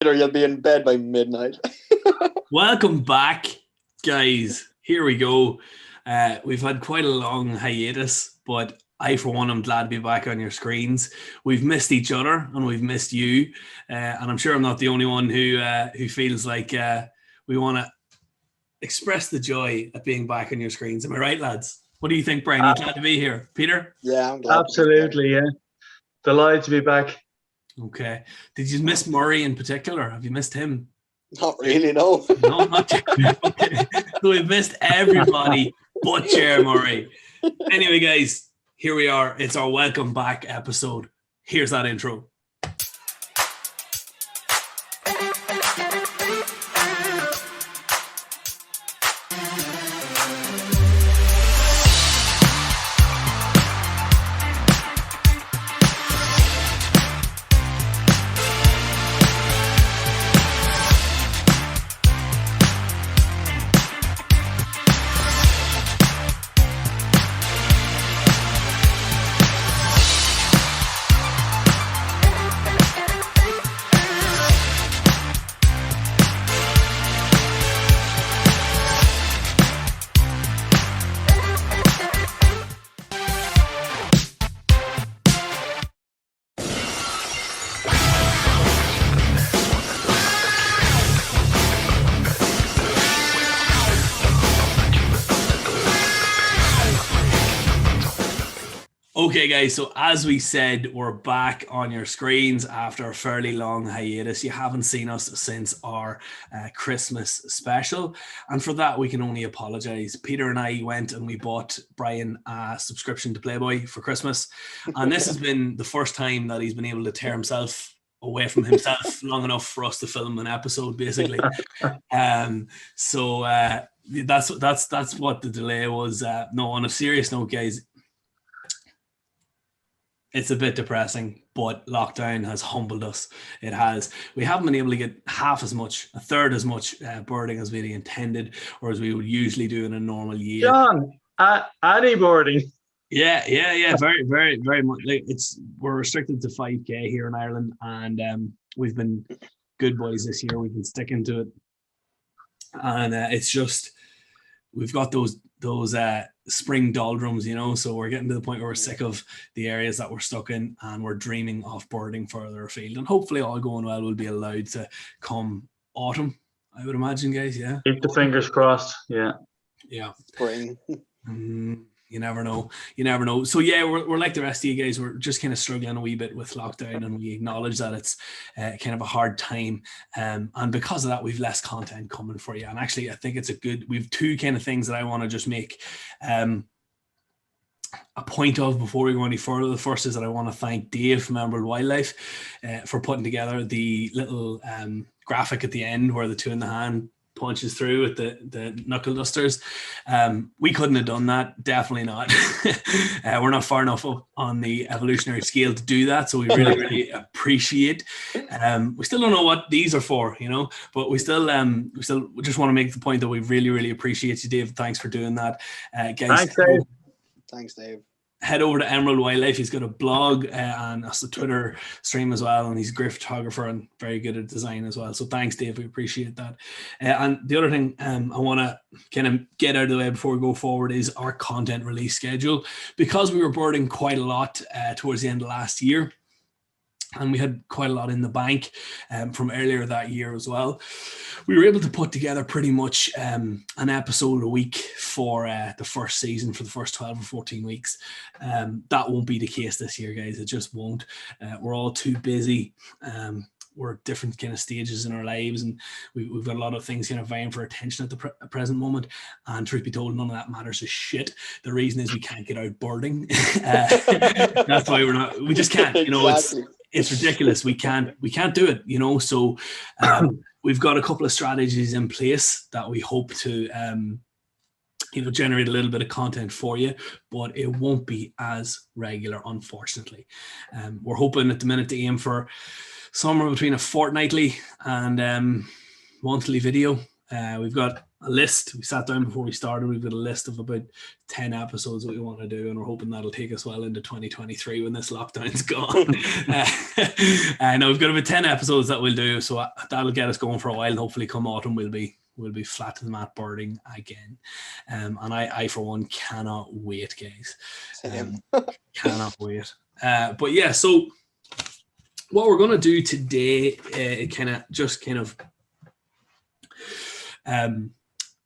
Or you'll be in bed by midnight. Welcome back, guys. Here we go. We've had quite a long hiatus, but I, for one, am glad to be back on your screens. We've missed each other and we've missed you, and I'm sure I'm not the only one who feels like we want to express the joy at being back on your screens. Am I right, lads? What do you think, Brian? You glad to be here, Peter? Yeah, I'm glad. Absolutely, yeah. Delighted to be back. Okay. Did you miss Murray in particular? Have you missed him? Not really, no. No, not okay. So we've missed everybody but Jer Murray. Anyway, guys, here we are. It's our welcome back episode. Here's that intro. Okay, guys, so as we said, we're back on your screens after a fairly long hiatus. You haven't seen us since our Christmas special, and for that, we can only apologise. Peter and I went and we bought Brian a subscription to Playboy for Christmas, and this has been the first time that he's been able to tear himself away from himself long enough for us to film an episode, basically. So that's what the delay was. No, on a serious note, guys, it's a bit depressing, but lockdown has humbled us. It has. We haven't been able to get a third as much birding as we intended, or as we would usually do in a normal year. John, any boarding? Yeah. Very, very, very much. We're restricted to 5K here in Ireland, and we've been good boys this year. We've been sticking to it, and it's just we've got those spring doldrums, so we're getting to the point where we're sick of the areas that we're stuck in, and we're dreaming of birding further afield, and hopefully all going well, we'll be allowed to come autumn, I would imagine, guys. Yeah, keep the fingers crossed. Yeah Spring. You never know. So yeah, we're like the rest of you guys. We're just kind of struggling a wee bit with lockdown, and we acknowledge that it's kind of a hard time, and because of that, we've less content coming for you. And actually, I think it's we've two kind of things that I want to just make a point of before we go any further. The first is that I want to thank Dave from Emerald Wildlife for putting together the little graphic at the end where the two in the hand punches through with the knuckle dusters. We couldn't have done that, definitely not. We're not far enough up on the evolutionary scale to do that, so we really, really appreciate. We still don't know what these are for, but we still just want to make the point that we really, really appreciate you, Dave. Thanks for doing that, guys. Thanks, Dave. Head over to Emerald Wildlife. He's got a blog and a Twitter stream as well, and he's a great photographer and very good at design as well. So thanks, Dave. We appreciate that. And the other thing I want to kind of get out of the way before we go forward is our content release schedule. Because we were birding quite a lot towards the end of last year, and we had quite a lot in the bank from earlier that year as well, we were able to put together pretty much an episode a week for the first season, for the first 12 or 14 weeks. That won't be the case this year, guys. It just won't. We're all too busy. We're at different kind of stages in our lives, and we've got a lot of things kind of vying for attention at the present moment. And truth be told, none of that matters a shit. The reason is we can't get out birding. That's why we just can't. Exactly. It's ridiculous. We can't do it. So we've got a couple of strategies in place that we hope to generate a little bit of content for you, but it won't be as regular, unfortunately. We're hoping at the minute to aim for somewhere between a fortnightly and monthly video We've got a list. We sat down before we started. We've got a list of about 10 episodes that we want to do, and we're hoping that'll take us well into 2023 when this lockdown's gone. No, we've got about 10 episodes that we'll do, so that'll get us going for a while. And hopefully, come autumn, we'll be flat to the mat birding again. And I for one cannot wait, guys. Cannot wait. But yeah, so what we're gonna do today,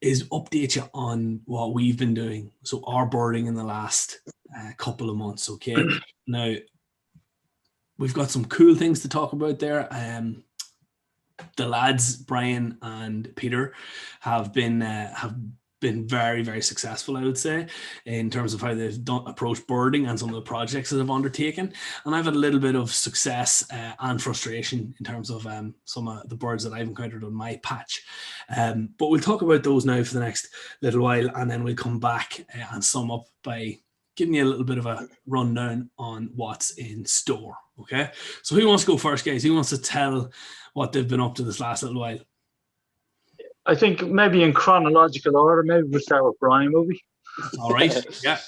is update you on what we've been doing. So our birding in the last couple of months. Okay, now we've got some cool things to talk about there. The lads, Brian and Peter, have been very, very successful, I would say, in terms of how they've approached birding and some of the projects that they've undertaken. And I've had a little bit of success and frustration in terms of some of the birds that I've encountered on my patch. But we'll talk about those now for the next little while, and then we'll come back and sum up by giving you a little bit of a rundown on what's in store. Okay, so who wants to go first, guys? Who wants to tell what they've been up to this last little while? I think maybe in chronological order. Maybe we'll start with Brian, will we? All right. Yeah.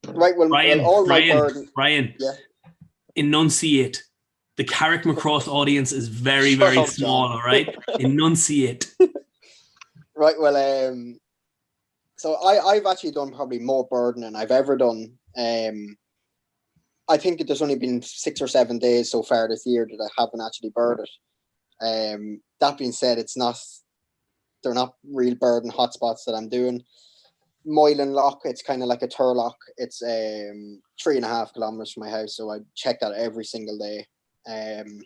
Right. Well, Brian, yeah. Enunciate. The Carrick Macross audience is very, very small. All right. Enunciate. Right. Well, so I've actually done probably more birding than I've ever done. I think there's only been 6 or 7 days so far this year that I haven't actually birded. That being said, they're not real birding hotspots that I'm doing. Moylan Loch, it's kind of like a turlock. It's 3.5 kilometers from my house, so I check that every single day. And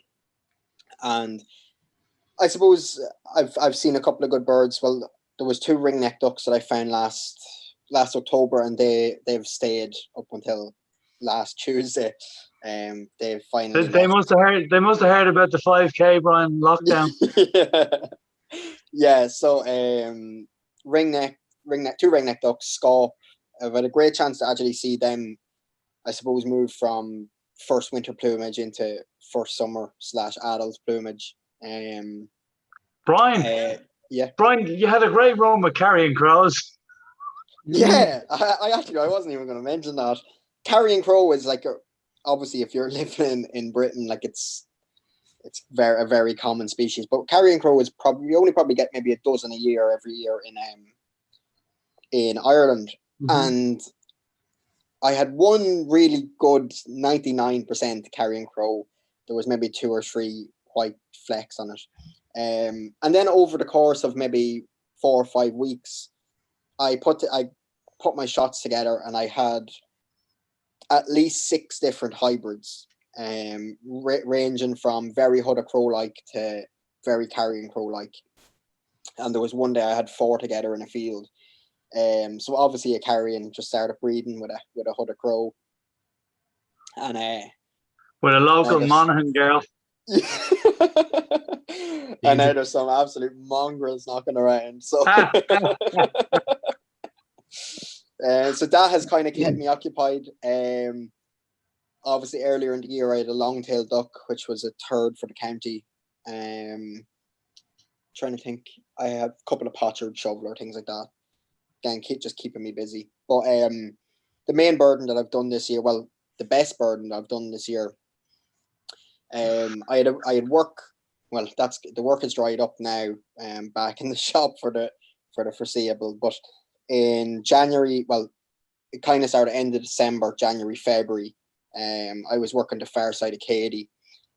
I suppose I've seen a couple of good birds. Well, there was 2 ringneck ducks that I found last October, and they've stayed up until last Tuesday. They've finally they must have heard about the 5K, Brian, lockdown. Yeah, so ringneck, 2 ringneck ducks, scaup. I've had a great chance to actually see them, I suppose, move from first winter plumage into first summer / adult plumage. Brian, yeah. Brian, you had a great run with carrying crows. Yeah, I wasn't even going to mention that. Carrying crow is like, obviously, if you're living in Britain, like it's a very common species. But carrion crow is you only get maybe a dozen a year every year in Ireland. Mm-hmm. And I had one really good 99% carrion crow. There was maybe 2 or 3 white flecks on it. And then over the course of maybe 4 or 5 weeks, I put my shots together, and I had at least 6 different hybrids. Ranging from very Huda crow-like to very carrion crow-like. And there was one day I had 4 together in a field. So obviously a carrion just started breeding with a Huda crow. And with a local Monaghan girl. And now there's some absolute mongrels knocking around. So so that has kind of kept me occupied. Obviously, earlier in the year, I had a long-tailed duck, which was a 3rd for the county. Trying to think, I have a couple of potchard, shoveler, things like that. Again, just keeping me busy. But the main burden that I've done this year, well, the best burden that I've done this year, I had work. Well, the work is dried up now. Back in the shop for the foreseeable. But in January, well, it kind of started end of December, January, February. I was working the far side of Cady,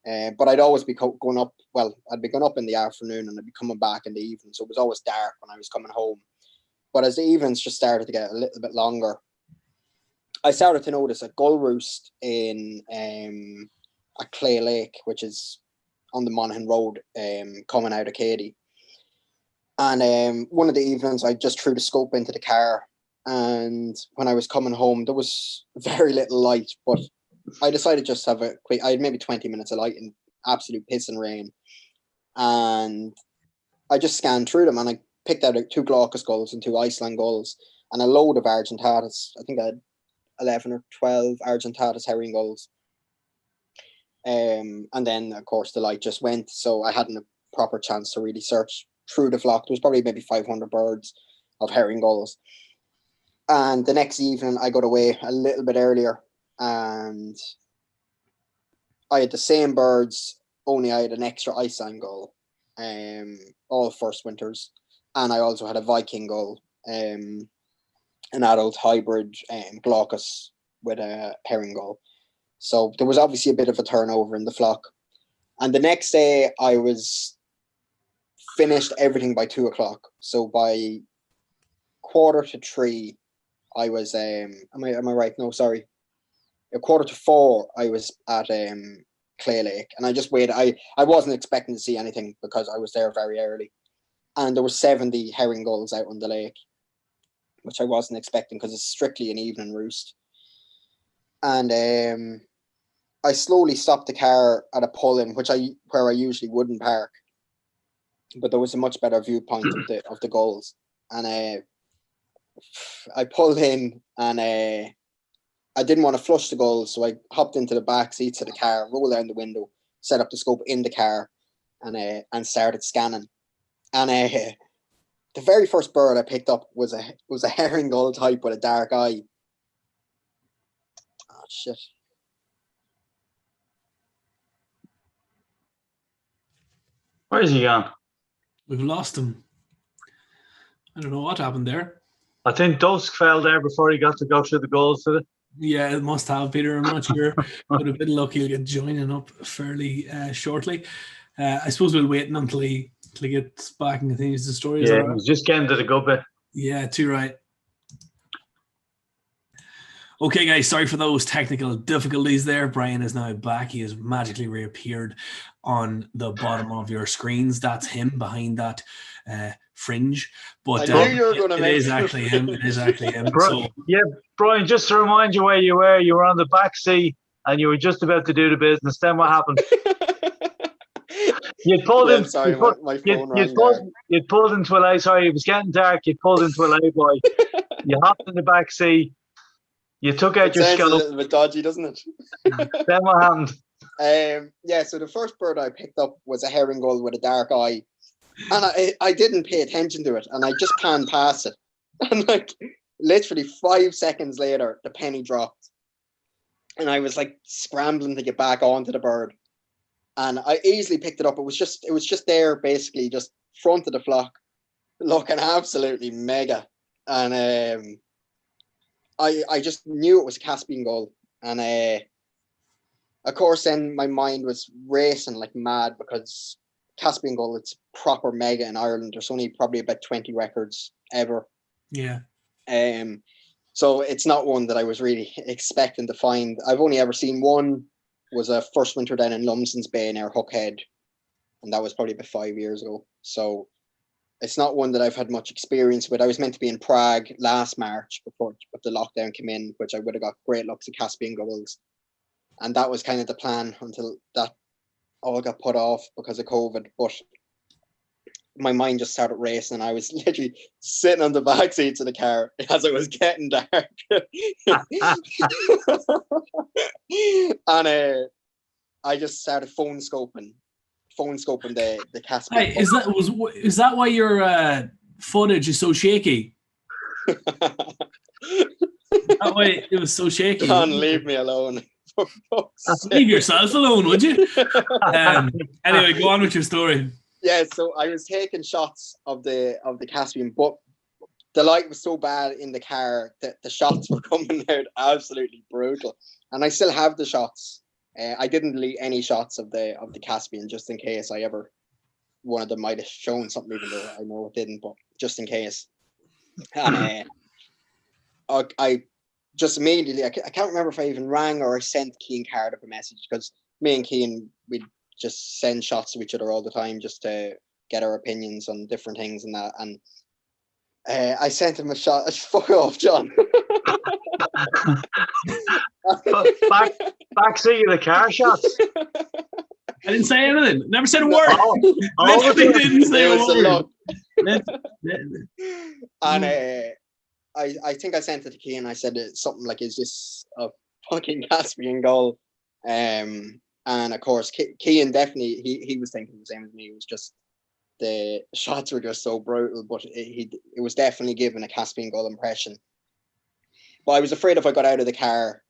but I'd always be going up. Well, I'd be going up in the afternoon, and I'd be coming back in the evening. So it was always dark when I was coming home. But as the evenings just started to get a little bit longer, I started to notice a gull roost in a Clay Lake, which is on the Monaghan Road, coming out of Cady. And one of the evenings, I just threw the scope into the car, and when I was coming home, there was very little light, but I decided just to have a quick. I had maybe 20 minutes of light in absolute piss and rain, and I just scanned through them, and I picked out 2 glaucus gulls and 2 Iceland gulls, and a load of argentatus. I think I had 11 or 12 argentatus herring gulls. And then, of course, the light just went, so I hadn't a proper chance to really search through the flock. There was probably maybe 500 birds of herring gulls. And the next evening, I got away a little bit earlier, and I had the same birds, only I had an extra Iceland gull, all first winters. And I also had a Viking gull, an adult hybrid glaucus with a herring gull. So there was obviously a bit of a turnover in the flock. And the next day, I was finished everything by 2:00. So by 2:45, I was am I right? No, sorry. 3:45, I was at Clay Lake, and I just waited. I wasn't expecting to see anything because I was there very early, and there were 70 herring gulls out on the lake, which I wasn't expecting because it's strictly an evening roost. And I slowly stopped the car at a pull-in, where I usually wouldn't park, but there was a much better viewpoint of the gulls, and I pulled in, and I didn't want to flush the gulls, so I hopped into the back seats of the car, rolled down the window, set up the scope in the car, and started scanning. And the very first bird I picked up was a herring gull type with a dark eye. Oh shit! Where's he gone? We've lost him. I don't know what happened there. I think Dusk fell there before he got to go through the goals today. Yeah, it must have, Peter. I'm not sure. But a bit of luck, he'll get joining up fairly shortly. I suppose we'll wait until he gets back and continues the story. Yeah, he was just getting to the good bit. Yeah, too right. Okay, guys, sorry for those technical difficulties there. Brian is now back. He has magically reappeared on the bottom of your screens. That's him behind that fringe. But I knew you were going to it is actually him. It is actually him. So, yeah, Brian, just to remind you where you were. You were on the back seat and you were just about to do the business. Then what happened? You'd pulled in. Sorry, my phone rang there. You'd pulled into a lay. Sorry, it was getting dark. You'd pulled into a lay-by. You hopped in the back seat. You took out your scope. Sounds a little bit dodgy, doesn't it? Then what happened? Yeah, so the first bird I picked up was a herring gull with a dark eye. And I didn't pay attention to it, and I just panned past it. And like literally 5 seconds later, the penny dropped. And I was like scrambling to get back onto the bird. And I easily picked it up. It was just there, basically, just front of the flock, looking absolutely mega. And I just knew it was a Caspian gull. And of course, then my mind was racing like mad because Caspian gull, it's proper mega in Ireland. There's only probably about 20 records ever. Yeah. So it's not one that I was really expecting to find. I've only ever seen one. Was a first winter down in Lumsden's Bay near Hookhead, and that was probably about 5 years ago. So it's not one that I've had much experience with. I was meant to be in Prague last March before the lockdown came in, which I would have got great luck to Caspian gulls. And that was kind of the plan until that all got put off because of COVID. But my mind just started racing, and I was literally sitting on the back seats of the car as it was getting dark. And I just started phone scoping the Caspian. Hey, is that why your footage is so shaky? That way it was so shaky. John, leave me alone. Leave yourself alone, would you? Anyway, go on with your story. Yeah, so I was taking shots of the Caspian, but the light was so bad in the car that the shots were coming out absolutely brutal. And I still have the shots. I didn't delete any shots of the Caspian just in case one of them might have shown something, even though I know it didn't, but just in case. And I just immediately, I can't remember if I even rang or I sent Cian Cardiff a message, because me and Cian, we'd just send shots to each other all the time just to get our opinions on different things and that. And I sent him a shot. Fuck off, John. Back seat of the car shots. I didn't say anything. Never said a word. Literally didn't say a word. And I think I sent it to Cian. I said something like, "Is this a fucking Caspian gull?" And of course, Cian definitely he was thinking the same as me. It was just the shots were just so brutal, but it was definitely giving a Caspian gull impression. But I was afraid if I got out of the car,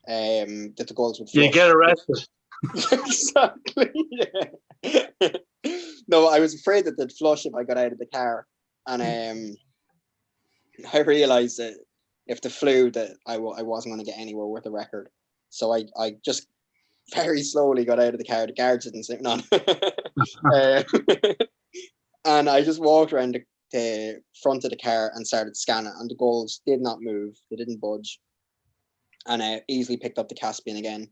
that the gulls would flush. You get arrested. Exactly. Yeah. No, I was afraid that they'd flush if I got out of the car, and I realised that if they flew, that I wasn't going to get anywhere with the record. So I just very slowly got out of the car. The guards didn't sit on. And I just walked around the front of the car and started scanning, and the gulls did not move. They didn't budge. And I easily picked up the Caspian again.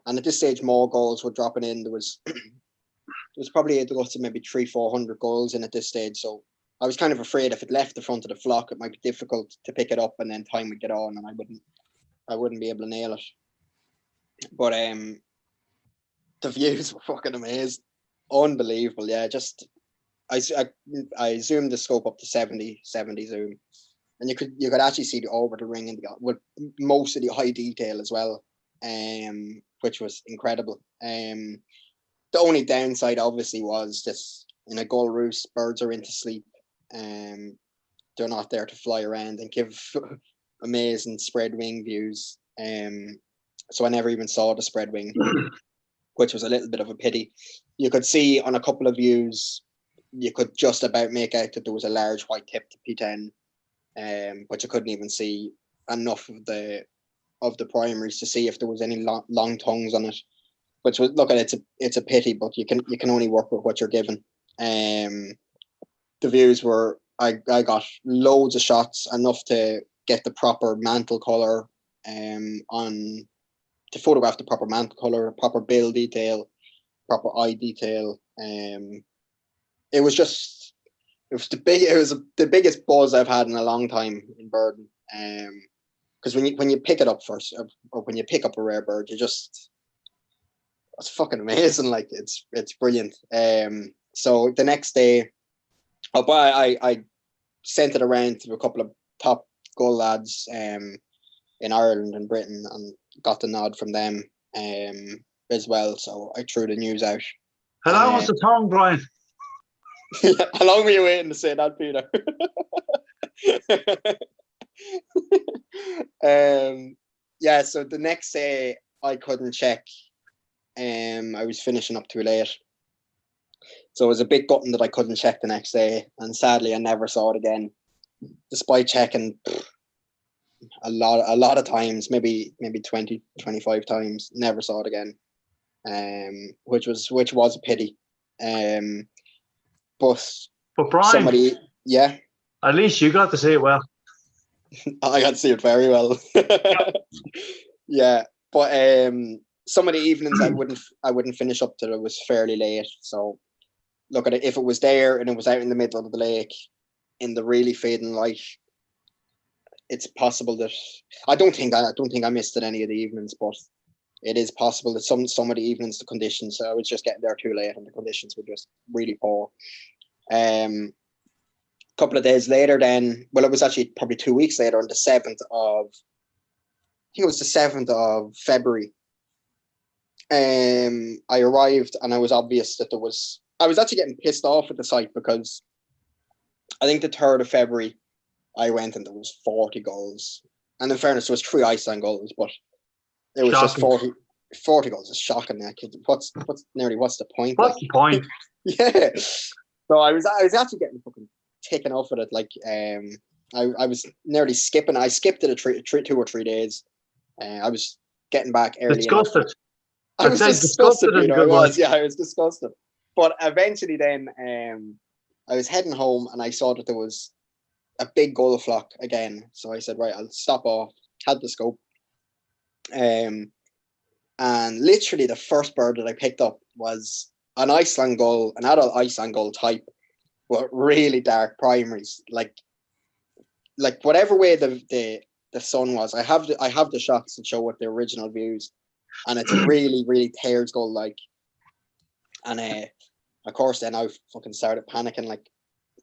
And at this stage, more gulls were dropping in. There was probably able to go to maybe 300-400 gulls in at this stage. So I was kind of afraid if it left the front of the flock, it might be difficult to pick it up, and then time would get on, and I wouldn't be able to nail it. But the views were fucking amazing, unbelievable. Yeah, just I zoomed the scope up to 70 zoom, and you could actually see the orbital ring and with most of the high detail as well, which was incredible. The only downside obviously was just in a gull roost, birds are into sleep, they're not there to fly around and give amazing spread wing views. So I never even saw the spread wing, which was a little bit of a pity. You could see on a couple of views, you could just about make out that there was a large white tipped P10, but you couldn't even see enough of the primaries to see if there was any long tongues on it. Which was, look, it's a pity, but you can only work with what you're given. The views were, I got loads of shots, enough to get the proper mantle color, to photograph the proper mantle color, proper bill detail, proper eye detail. It was the biggest buzz I've had in a long time in birding. Because when you pick it up first, or when you pick up a rare bird, it's fucking amazing. Like it's brilliant. So the next day, I sent it around to a couple of top gull lads in Ireland and Britain, and got the nod from them as well. So I threw the news out. How long was the tongue, Brian? How long were you waiting to say that, Peter? Yeah, so the next day I couldn't check. I was finishing up too late. So it was a bit gutting that I couldn't check the next day, and sadly I never saw it again, despite checking a lot of times, maybe 20, 25 times. Never saw it again, which was a pity. But Brian, somebody, yeah, at least you got to see it well. I got to see it very well. Yeah, but some of the evenings I wouldn't finish up till it was fairly late. So look at it, if it was there and it was out in the middle of the lake in the really fading light, it's possible that I don't think I missed it any of the evenings, but it is possible that some of the evenings the conditions, I was just getting there too late and the conditions were just really poor. Couple of days later then, well, it was actually probably 2 weeks later, on the 7th of, I think it was the 7th of February, I arrived, and I was obvious that I was actually getting pissed off at the site, because I think the 3rd of February I went and there was 40 gulls, and in fairness there was 3 Iceland gulls, but it was shocking. Just 40 gulls is shocking. What's the point? What's the point? Yeah. So I was actually getting fucking taken off with it. Like I was nearly skipping. I skipped it 2 or 3 days. I was getting back early. Disgusted. I was disgusted. I was disgusted. But eventually, then I was heading home, and I saw that there was a big gull flock again. So I said, right, I'll stop off. Had the scope. And literally the first bird that I picked up was an Iceland gull, an adult Iceland gull type, but really dark primaries. Like whatever way the sun was, I have the shots to show what the original views, and it's really, really Thayer's gull like. And of course then I fucking started panicking, like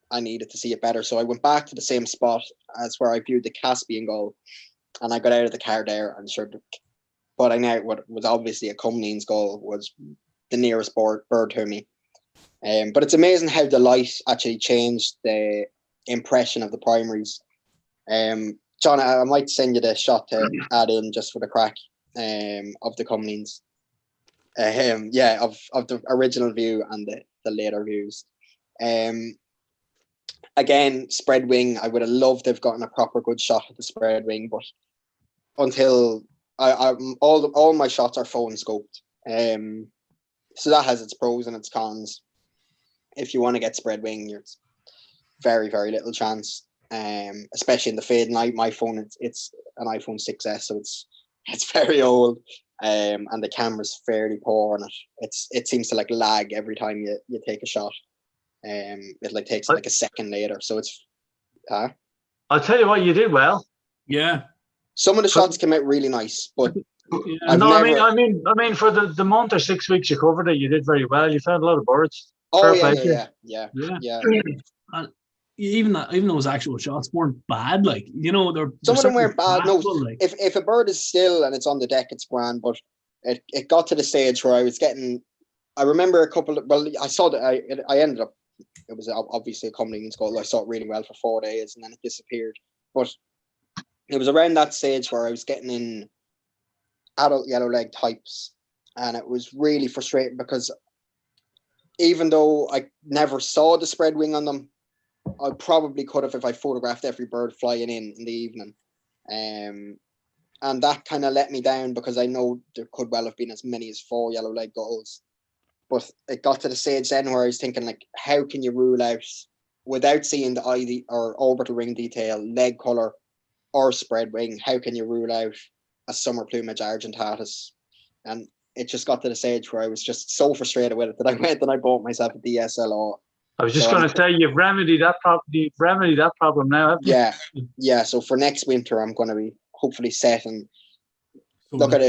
I needed to see it better. So I went back to the same spot as where I viewed the Caspian gull, and I got out of the car there, and sure, but I know what was obviously a Cumneen's gull was the nearest bird to me. But it's amazing how the light actually changed the impression of the primaries. John, I might send you the shot to add in just for the crack of the comings. Of the original view and the later views. Again, spread wing. I would have loved to have gotten a proper good shot at the spread wing, but until all my shots are phone scoped. So that has its pros and its cons. If you want to get spread wing, there's very, very little chance. Especially in the fade light. My phone, it's an iPhone 6S, so it's very old. And the camera's fairly poor on it. It seems to like lag every time you take a shot. It like takes like a second later. So it's I'll tell you what, you did well. Yeah. Some of the shots came out really nice, but I mean, for the month or 6 weeks you covered it, you did very well. You found a lot of birds. Oh yeah. And even those actual shots weren't bad. Like, you know, some of them weren't bad. No, like, if a bird is still and it's on the deck, it's grand. But it got to the stage where I was getting. I remember I saw that I ended up. It was obviously a coming in school. I saw it really well for 4 days and then it disappeared. But it was around that stage where I was getting in adult yellow leg types, and it was really frustrating because even though I never saw the spread wing on them, I probably could have if I photographed every bird flying in the evening. And that kind of let me down because I know there could well have been as many as 4 yellow leg gulls. But it got to the stage then where I was thinking, like, how can you rule out, without seeing the eye or orbital ring detail, leg colour, or spread wing, how can you rule out a summer plumage argentatus? And it just got to the stage where I was just so frustrated with it that I went and I bought myself a DSLR. I was just going to say, you've remedied that problem now, haven't you? Yeah. So for next winter, I'm going to be hopefully set and look at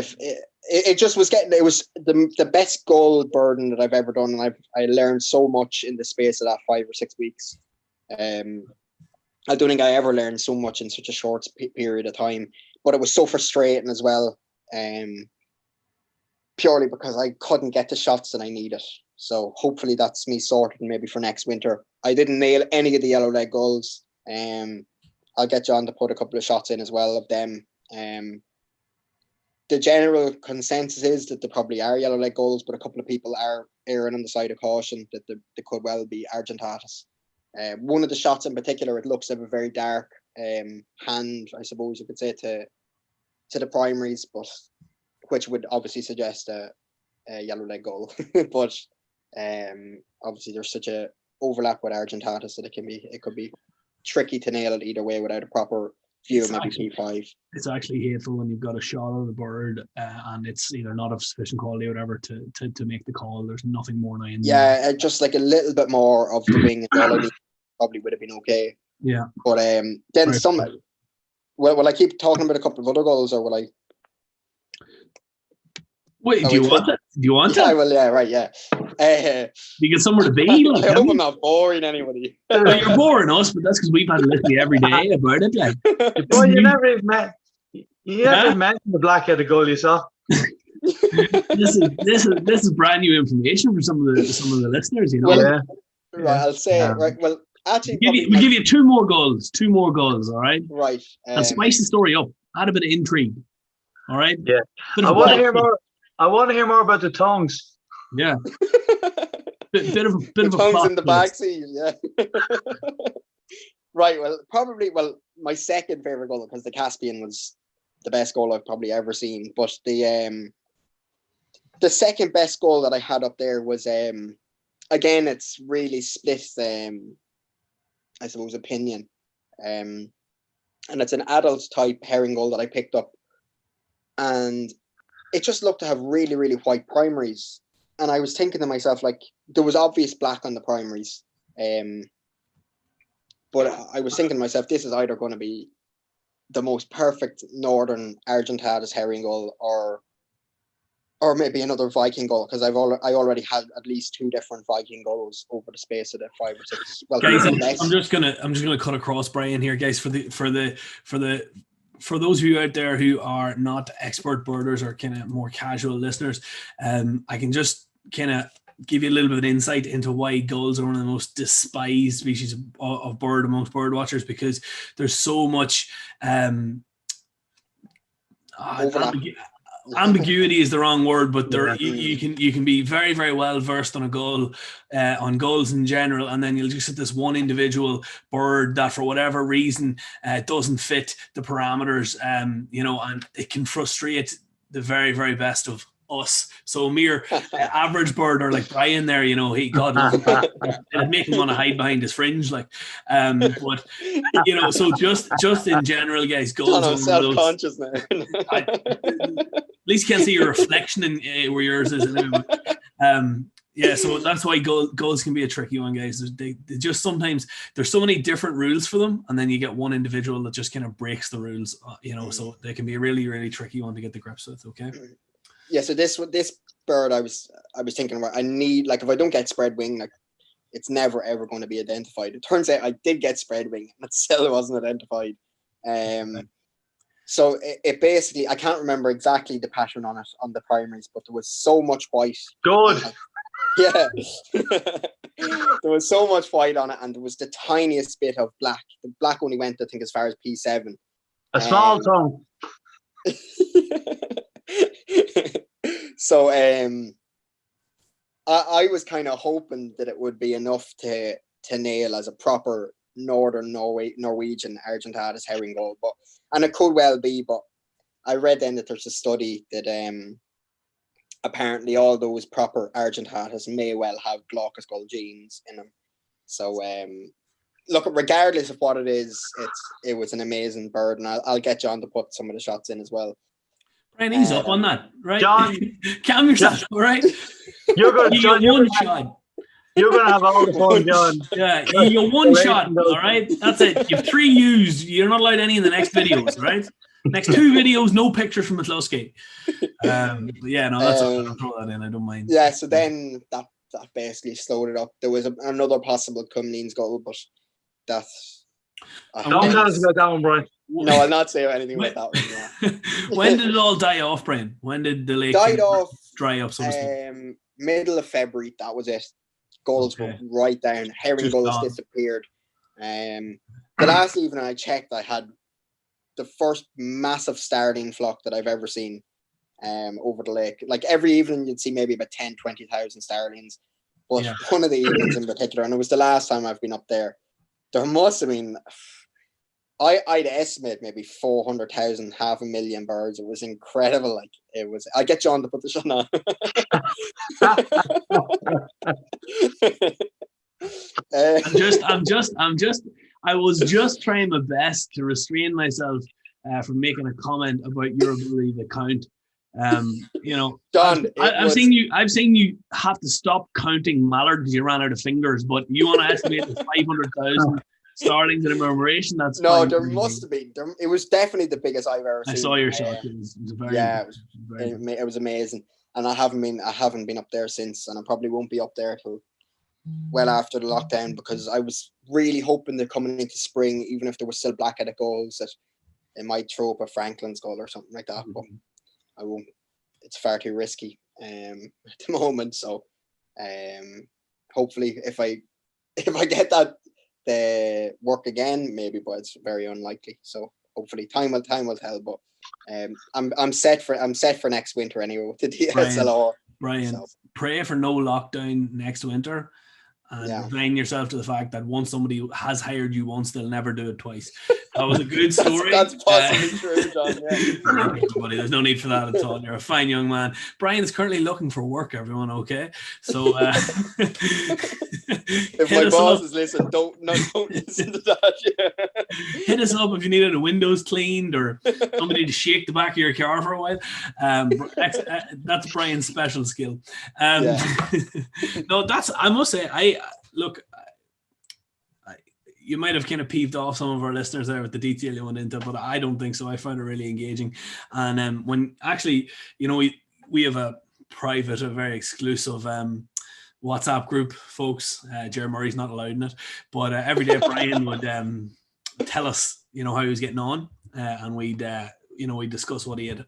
it just was getting. It was the best gull birding that I've ever done, and I learned so much in the space of that 5 or 6 weeks. I don't think I ever learned so much in such a short period of time, but it was so frustrating as well. Purely because I couldn't get the shots that I needed. So hopefully that's me sorted maybe for next winter. I didn't nail any of the yellow leg gulls. I'll get John to put a couple of shots in as well of them. The general consensus is that there probably are yellow leg gulls, but a couple of people are erring on the side of caution that they could well be argentatus. One of the shots in particular, it looks like a very dark hand, I suppose you could say, to the primaries, but which would obviously suggest a yellow leg gull. But obviously there's such a overlap with argentatus that it could be tricky to nail it either way without a proper view, maybe P5. It's actually hateful when you've got a shot of the bird and it's either not of sufficient quality or whatever to make the call. There's nothing more now. Yeah, just like a little bit more of the wing and all I need probably would have been okay. Yeah. But then some. Will I keep talking about a couple of other goals, or will I? Wait, do you want it? Do you want it? I will, yeah, right, yeah. You get somewhere to be. Like, I hope I'm not boring anybody. You're boring us, but that's because we've had literally every day about it. Like, well, you never even mentioned the black-headed gull you saw. this is brand new information for some of the listeners. You know. Well, right, I'll say it. Right. Well, actually, we'll give you two more gulls. All right. Right. And spice the story up. Add a bit of intrigue. All right. Yeah. I want to hear more. I want to hear more about the tongues. Yeah. bit of a tongues in the backseat. Yeah. Right. Well, my second favorite gull, because the Caspian was the best gull I've probably ever seen, but the second best gull that I had up there was again, it's really split. I suppose opinion, and it's an adult type herring gull that I picked up, and it just looked to have really, really white primaries. And I was thinking to myself, like, there was obvious black on the primaries. But I was thinking to myself, this is either going to be the most perfect northern argentatus herring gull or maybe another Viking gull, because I already had at least 2 different Viking gulls over the space of the 5 or 6. Well, guys, I'm just gonna cut across Brian here, guys, for those of you out there who are not expert birders or kind of more casual listeners, I can just kind of give you a little bit of insight into why gulls are one of the most despised species of bird amongst bird watchers, because there's so much ambiguity is the wrong word, but you can be very, very well versed on a gull, on gulls in general, and then you'll just hit this one individual bird that for whatever reason doesn't fit the parameters, and it can frustrate the very, very best of us. So a mere average bird, or like Brian there, he God love him, it'd make him want to hide behind his fringe, like. But so just in general, guys, gulls. I'm self-conscious now. At least you can't see your reflection in where yours is. So that's why gulls can be a tricky one, guys. They just sometimes there's so many different rules for them, and then you get one individual that just kind of breaks the rules. So they can be a really, really tricky one to get the grips with. Okay. Yeah, so this bird I was thinking about, I need, like, if I don't get spread wing, like, it's never ever going to be identified. It turns out I did get spread wing, and it still wasn't identified. So it basically, I can't remember exactly the pattern on it on the primaries, but there was so much white. Good. Yeah. There was so much white on it, and there was the tiniest bit of black. The black only went, I think, as far as P7. A small tongue. So I was kind of hoping that it would be enough to nail as a proper northern Norwegian Argentatus herring gull, and it could well be, but I read then that there's a study that apparently all those proper Argentatus may well have glaucous gull genes in them. So look, regardless of what it is, it was an amazing bird, and I'll get John to put some of the shots in as well. Brian, ease up on that, right? John, calm yourself, all right? You're going to get one shot. You're going to have all the fun, John. Yeah, you get one shot, all right? That's it. You've 3 used. You're not allowed any in the next videos, right? Next 2 videos, no pictures from McCluskey. That's all. I'll throw that in. I don't mind. Yeah, so then that basically slowed it up. There was another possible Cumlean's gull, but that's... Don't tell us about that one, Brian. No, I'll not say anything about that one. Yeah. When did it all die off, Brian? When did the lake dry up? So to speak? Middle of February. That was it. Gulls were right down. Herring gulls disappeared. The last evening I checked, I had the first massive starling flock that I've ever seen over the lake. Like every evening you'd see maybe about 10,000-20,000 starlings. But one of the evenings in particular, and it was the last time I've been up there, there must have been... I'd estimate maybe 400,000, 500,000 birds. It was incredible. Like it was. I get John to put the shot on. I was just trying my best to restrain myself from making a comment about your ability to count. John, I've seen you have to stop counting mallard because you ran out of fingers, but you want to estimate the 500,000. Starlings in commemoration. That's no, there must have been. It was definitely the biggest I've ever seen. I saw your shot. It was amazing, and I haven't been up there since, and I probably won't be up there till well after the lockdown, because I was really hoping that coming into spring, even if there was still black-headed gulls, that it might throw up a Franklin's gull or something like that. But I won't. It's far too risky at the moment. So hopefully, if I get that. The work again, maybe, but it's very unlikely. So hopefully, time will tell. But I'm set for next winter anyway with the DSLR. Brian, pray for no lockdown next winter, and resign yourself to the fact that once somebody has hired you once, they'll never do it twice. That was a good story. that's possibly true, John. Yeah. Everybody, there's no need for that at all. You're a fine young man. Brian is currently looking for work, everyone, okay? So if my bosses listen, don't listen to that. Yeah. Hit us up if you needed a windows cleaned or somebody to shake the back of your car for a while. That's Brian's special skill. No, I must say, you might have kind of peeved off some of our listeners there with the detail you went into, but I don't think so. I found it really engaging. And when actually, we have a private, a very exclusive WhatsApp group, folks. Jerry Murray's not allowed in it, but every day Brian would tell us, how he was getting on, and we'd discuss what he had,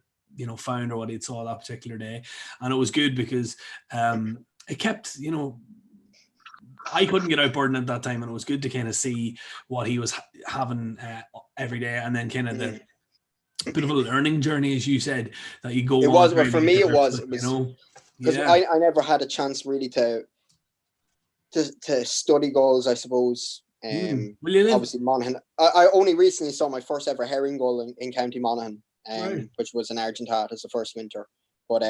found or what he saw that particular day. And it was good because it kept, I couldn't get out birding at that time, and it was good to kind of see what he was having every day, and then kind of the bit of a learning journey, as you said, that you go it on. Was, but for me, it was because yeah. I never had a chance really to study gulls, I suppose. Obviously Monaghan. I only recently saw my first ever herring gull in County Monaghan, right. which was an Argentat as the first winter. But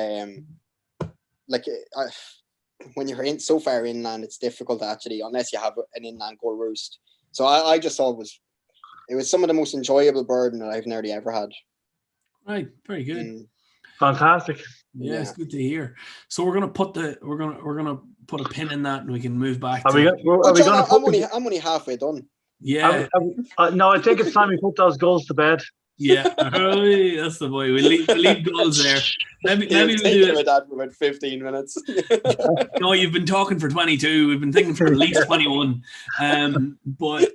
when you're so far inland, it's difficult to actually, unless you have an inland gull roost. So I just thought it was some of the most enjoyable birding that I've nearly ever had. Right, very good. Fantastic. Yeah, it's good to hear. So we're gonna put a pin in that, and we can move back. I'm only halfway done. Yeah. No, I think it's time we put those gulls to bed. Yeah, that's the boy. We leave gulls there. Maybe we'll do it that for about 15 minutes. No, you've been talking for 22. We've been thinking for at least 21. But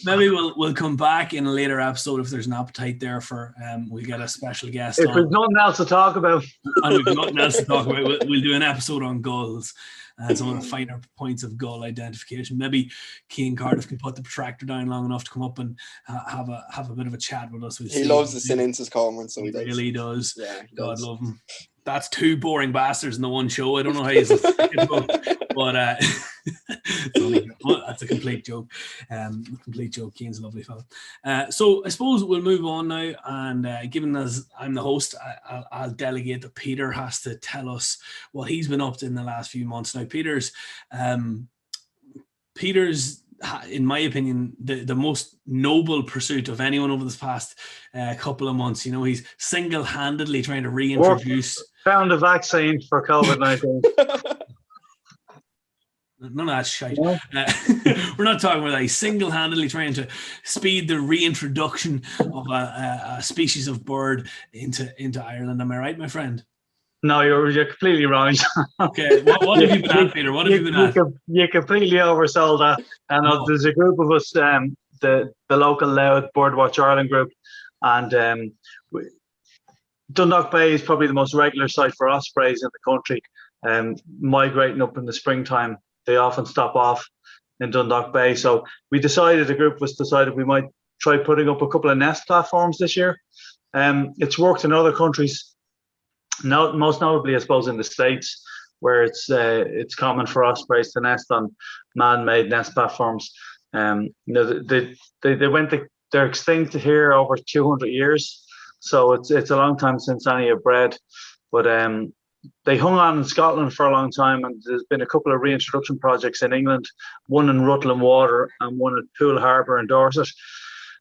maybe we'll come back in a later episode if there's an appetite there for we'll get a special guest if there's nothing else to talk about. And we've nothing else to talk about. We'll do an episode on gulls and some of the finer points of gull identification. Maybe Cian Cardiff can put the protractor down long enough to come up and have a bit of a chat with us. He loves the Sinensis comments, so he does. Really does. Yeah, God love him. That's two boring bastards in the one show. I don't know how he's but that's a complete joke. Cian's a lovely fellow. So I suppose we'll move on now, and given as I'm the host, I'll delegate that Peter has to tell us what he's been up to in the last few months. Now, Peter's, in my opinion, the most noble pursuit of anyone over this past couple of months. He's single-handedly trying to reintroduce. Found a vaccine for COVID-19. None of that shite. No. We're not talking about that. He's single-handedly trying to speed the reintroduction of a species of bird into Ireland. Am I right, my friend? No, you're completely wrong. Okay, what have you been at, Peter? What have you been at? You completely oversold that. And there's a group of us, the local Louth Birdwatch Ireland group, and Dundalk Bay is probably the most regular site for ospreys in the country. Migrating up in the springtime, they often stop off in Dundalk Bay. So the group decided we might try putting up a couple of nest platforms this year. It's worked in other countries. Most notably, I suppose, in the States, where it's common for ospreys to nest on man-made nest platforms. They're extinct here over 200 years, so it's a long time since any have bred. But they hung on in Scotland for a long time, and there's been a couple of reintroduction projects in England, one in Rutland Water and one at Poole Harbour in Dorset.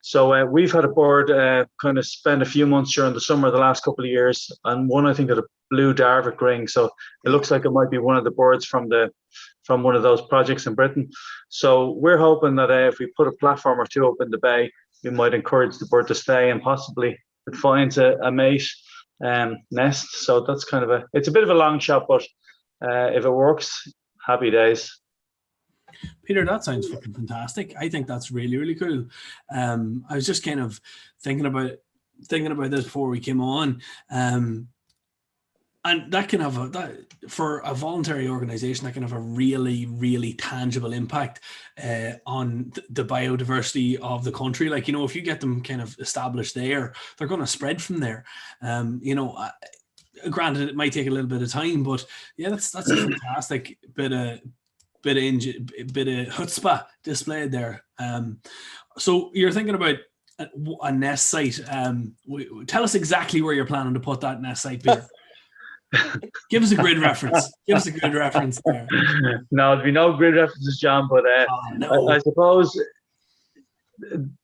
So we've had a bird kind of spend a few months during the summer the last couple of years, and one I think had a blue Darvic ring. So it looks like it might be one of the birds from one of those projects in Britain. So we're hoping that if we put a platform or two up in the bay, we might encourage the bird to stay, and possibly it finds a mate nest. So that's it's a bit of a long shot, but if it works, happy days. Peter, that sounds fucking fantastic. I think that's really, really cool. I was just kind of thinking about this before we came on, and that can have for a voluntary organization, that can have a really, really tangible impact on the biodiversity of the country. Like, if you get them kind of established there, they're going to spread from there. Granted, it might take a little bit of time, but yeah, that's a fantastic bit of chutzpah displayed there. So you're thinking about a nest site. Tell us exactly where you're planning to put that nest site, Peter. Give us a grid reference. There. No, there'll be no grid references, John, but no. I suppose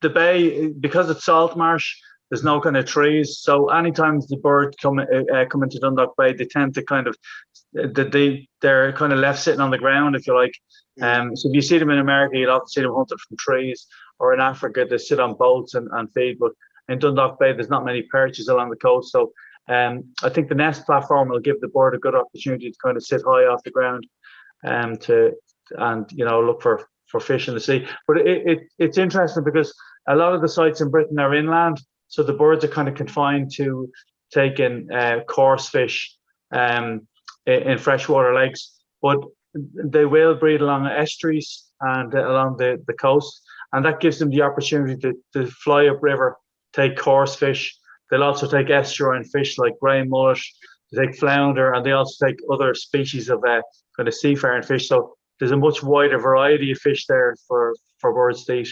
the bay, because it's salt marsh, there's no kind of trees. So anytime the birds come into Dundalk Bay, they tend to they're kind of left sitting on the ground, if you like. So if you see them in America, you'll often see them hunted from trees, or in Africa, they sit on boats and feed. But in Dundalk Bay, there's not many perches along the coast. So I think the nest platform will give the bird a good opportunity to kind of sit high off the ground and look for fish in the sea. But it's interesting because a lot of the sites in Britain are inland, so the birds are kind of confined to taking coarse fish in freshwater lakes. but they will breed along estuaries and along the coast, and that gives them the opportunity to fly upriver, take coarse fish. They'll also take estuarine fish like grey mullet, they take flounder, and they also take other species of kind of seafaring fish. So there's a much wider variety of fish there for birds to eat.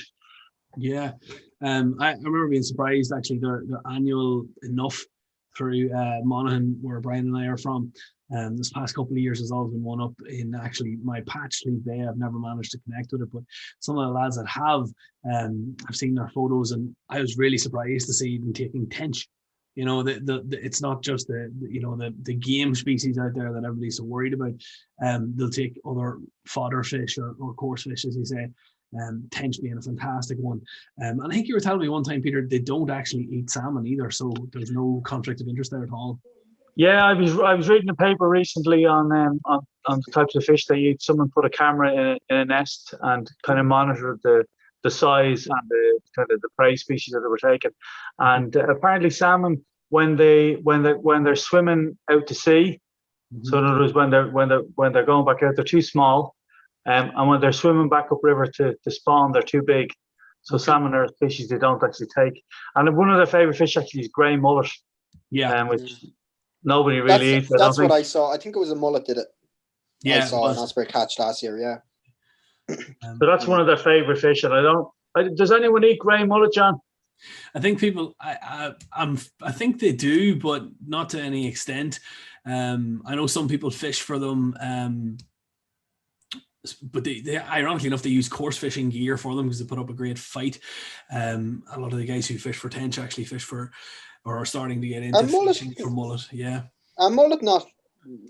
Yeah, I remember being surprised actually. Their annual enough through Monaghan, where Brian and I are from, this past couple of years has always been one up in actually my patch league day. I've never managed to connect with it, but some of the lads that have, I've seen their photos, and I was really surprised to see them taking tench. You know, it's not just the game species out there that everybody's so worried about. They'll take other fodder fish or coarse fish, as you say. Tench being a fantastic one. And I think you were telling me one time, Peter, they don't actually eat salmon either, so there's no conflict of interest there at all. Yeah, I was reading a paper recently on the types of fish they eat. Someone put a camera in a nest and kind of monitored the size and the kind of the prey species that they were taking. And apparently salmon, when they're swimming out to sea, so in other words, when they're going back out, they're too small. And when they're swimming back upriver to spawn, they're too big. So salmon are a species they don't actually take. And one of their favourite fish actually is grey mullet. Yeah. Which nobody really eats. That's what I saw. I think it was a mullet did it. Yeah. I saw an Osprey catch last year, yeah. So that's one of their favourite fish. And does anyone eat grey mullet, John? I think people, I think they do, but not to any extent. I know some people fish for them, but they ironically enough, they use coarse fishing gear for them because they put up a great fight. A lot of the guys who fish for tench actually fish for, or are starting to get into fishing for mullet. Yeah. And mullet not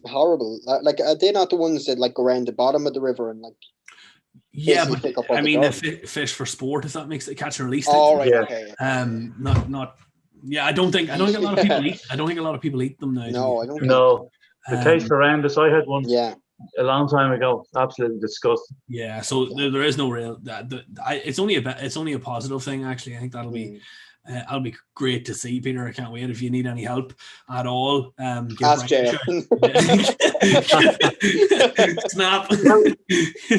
horrible. Like, are they not the ones that like go around the bottom of the river and like? Yeah, but I mean, they fish for sport, if that makes it catch and release. Oh, right, yeah. Okay. Not. Yeah, I don't think a lot of people eat. I don't think a lot of people eat them now. No, I don't. No, it tastes horrendous. I had one. Yeah. A long time ago, absolutely disgusting. Yeah, so there is no real. It's only a positive thing actually. I think that'll be great to see, Peter. I can't wait. If you need any help at all, ask Jay. Snap.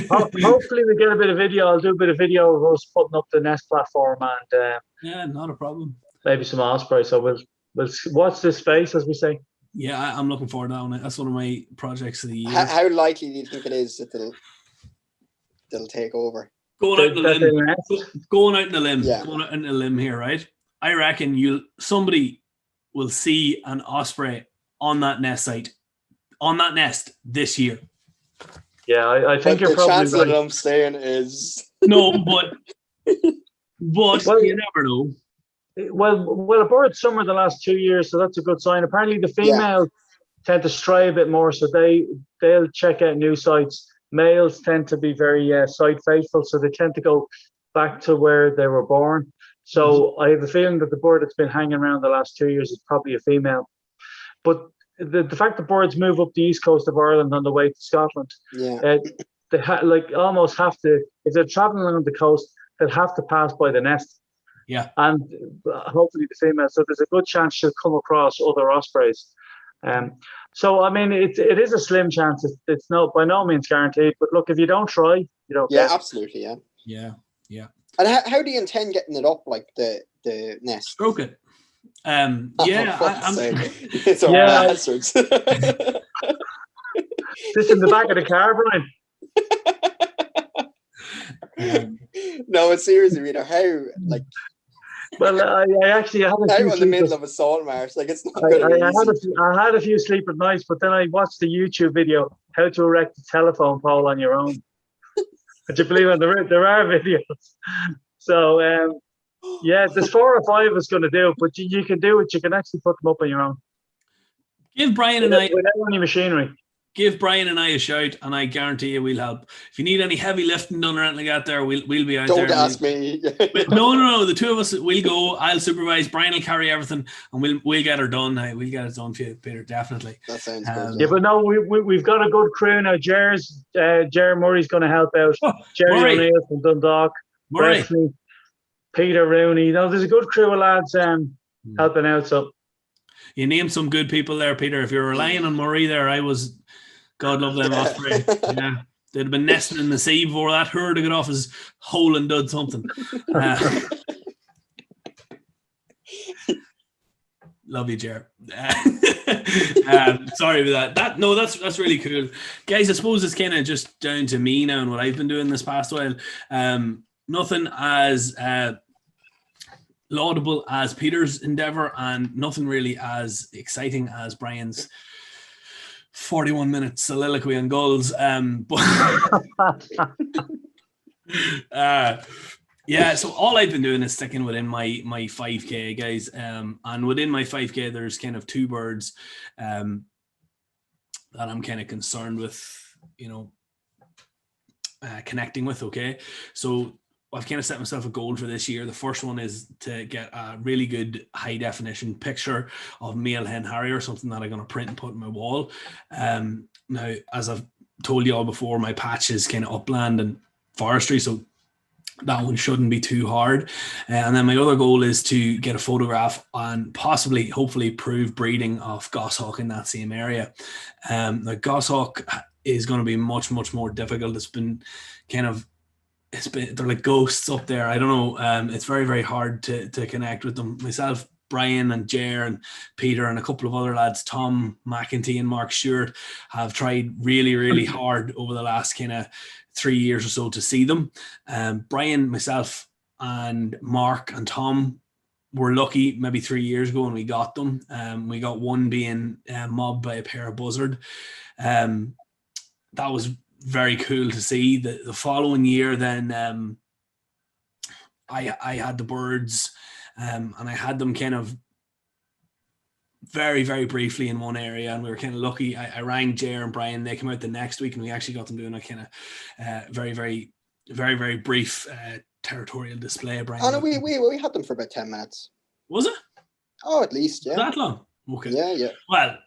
Hopefully we get a bit of video. I'll do a bit of video of us putting up the Nest platform and yeah, not a problem. Maybe some Osprey. So we'll watch this space, as we say. Yeah, I'm looking forward to that one. That's one of my projects of the year. How likely do you think it is that they'll take over? Going out on a limb. Yeah. Going out on a limb here, right? I reckon somebody will see an Osprey on that nest this year. Yeah, I think you're probably chance right. that I'm saying is no, but well, you never know. Well, a bird summer the last 2 years, so that's a good sign. Apparently, the females tend to stray a bit more, so they'll check out new sites. Males tend to be very site faithful, so they tend to go back to where they were born. So I have a feeling that the bird that's been hanging around the last 2 years is probably a female. But the fact that birds move up the east coast of Ireland on the way to Scotland, they almost have to, if they're traveling along the coast, they'll have to pass by the nest. Yeah, and hopefully the female. So there's a good chance she'll come across other ospreys. So I mean, it is a slim chance. It's by no means guaranteed. But look, if you don't try, you don't. Yeah, absolutely. Yeah. And how do you intend getting it up, like the nest? Stroke it. It's all bastards. This in the back of the car, Brian. No, it's seriously, Rita. How like? Well, I actually had a few in the middle of a salt marsh. Like it's not good. I had a few sleepless nights, but then I watched the YouTube video how to erect a telephone pole on your own. Would you believe it? There are videos. So there's 4 or 5 of us going to do it, but you can do it. You can actually put them up on your own. Give Brian and I without any machinery. Give Brian and I a shout, and I guarantee you we'll help. If you need any heavy lifting done or anything like that, there we'll be out there. Don't ask me. No. The two of us will go. I'll supervise. Brian will carry everything, and we'll get her done. We'll get it done for you, Peter. Definitely. That sounds good. Yeah, but no, we've got a good crew now. Jer Murray's going to help out. Jerry O'Neill from Dundalk. Murray. Peter Rooney. There's a good crew of lads helping out. So you named some good people there, Peter. If you're relying on Murray there, I was God love them Osprey. Yeah. They'd have been nesting in the sea before that herd to get off his hole and did something. Love you, Jer. Sorry about that. That's really cool, guys. I suppose it's kind of just down to me now and what I've been doing this past while. Nothing as laudable as Peter's endeavor, and nothing really as exciting as Brian's 41-minute soliloquy on Gulls. Yeah, so all I've been doing is sticking within my 5K, guys. And within my 5K, there's kind of two birds that I'm kind of concerned with, connecting with, okay? So I've kind of set myself a goal for this year. The first one is to get a really good high-definition picture of male hen harrier, something that I'm going to print and put on my wall. Now, as I've told you all before, my patch is kind of upland and forestry, so that one shouldn't be too hard. And then my other goal is to get a photograph and possibly, hopefully, prove breeding of goshawk in that same area. The goshawk is going to be much, much more difficult. They're like ghosts up there. I don't know. It's very, very hard to connect with them. Myself, Brian and Jer and Peter and a couple of other lads, Tom McEntee and Mark Stewart, have tried really, really hard over the last kind of 3 years or so to see them. Brian, myself, and Mark and Tom were lucky maybe 3 years ago when we got them. We got one being mobbed by a pair of buzzard. That was very cool to see. The following year, then I had the birds, and I had them kind of very, very briefly in one area, and we were kind of lucky. I rang Jer and Brian. They came out the next week, and we actually got them doing a kind of very, very, very, very brief territorial display. Brian, oh no, we had them for about 10 minutes. Was it? Oh, at least, yeah. That long? Okay. Yeah. Well,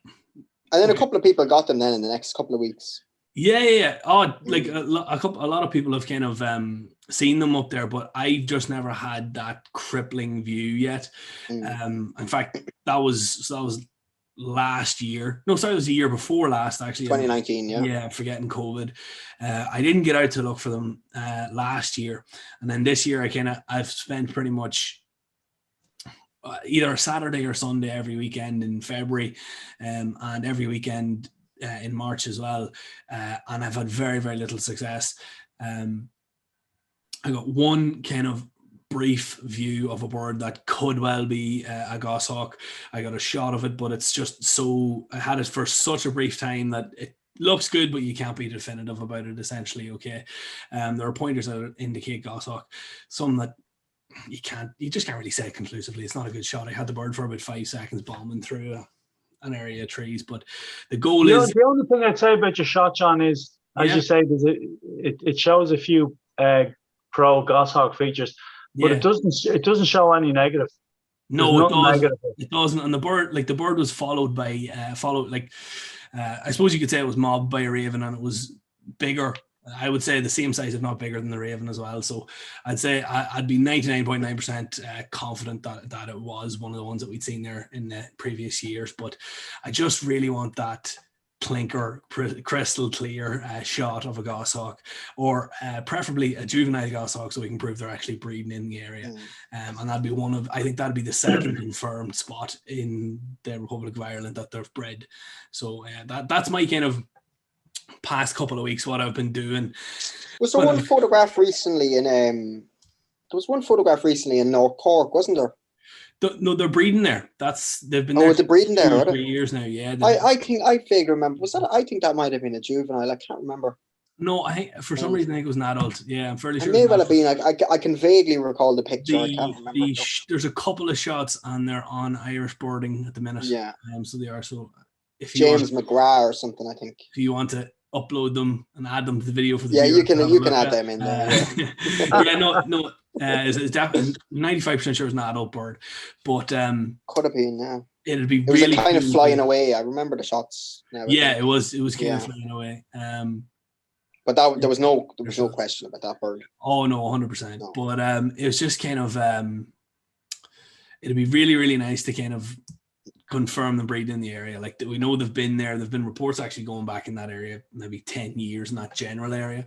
and then a couple of people got them then in the next couple of weeks. Yeah. Oh, like a lot of people have kind of seen them up there, but I've just never had that crippling view yet. In fact, that was last year. No, sorry, it was the year before last, actually. 2019, yeah. Yeah, forgetting COVID. I didn't get out to look for them last year, and then this year I've spent pretty much either a Saturday or Sunday every weekend in February, and every weekend in March as well, and I've had very, very little success. I got one kind of brief view of a bird that could well be a goshawk. I got a shot of it, but it's just so, I had it for such a brief time that it looks good, but you can't be definitive about it, essentially, okay? There are pointers that indicate goshawk, some that you just can't really say conclusively. It's not a good shot. I had the bird for about 5 seconds bombing through an area of trees, but the goal is... The only thing I'd say about your shot, John, is, as you say, it shows a few pro goshawk features, but it doesn't show any negative. No, it doesn't. And the bird was followed by I suppose you could say it was mobbed by a raven, and it was bigger. I would say the same size, if not bigger, than the raven as well. So I'd say I'd be 99.9% confident that it was one of the ones that we'd seen there in the previous years. But I just really want that clinker, crystal clear shot of a goshawk, or preferably a juvenile goshawk, so we can prove they're actually breeding in the area. And I think that'd be the second confirmed spot in the Republic of Ireland that they've bred. So that's my kind of past couple of weeks what I've been doing. Was there one photograph recently in North Cork, wasn't there? No, they're breeding there. They've been there. Oh, they're breeding there, 2 or 3 years now. Yeah, I vaguely remember. I think that might have been a juvenile. I can't remember. No, for some reason I think it was an adult. Yeah, I'm fairly sure. It may well have been. I can vaguely recall the picture. I can't remember. There's a couple of shots, and they're on Irish birding at the minute. Yeah. So they are. So if you James McGrath or something, I think. If you want to upload them and add them to the video for the you can add them in there. No. It's definitely 95% sure it's an adult bird, but could have been. Yeah. It was really kind of flying away. I remember the shots. Now, it was kind of flying away. But there was no question about that bird. Oh no, 100%. No. But it was just kind of it'd be really, really nice to kind of confirm the breeding in the area. Like, we know they've been there. There've been reports actually going back in that area, maybe 10 years in that general area.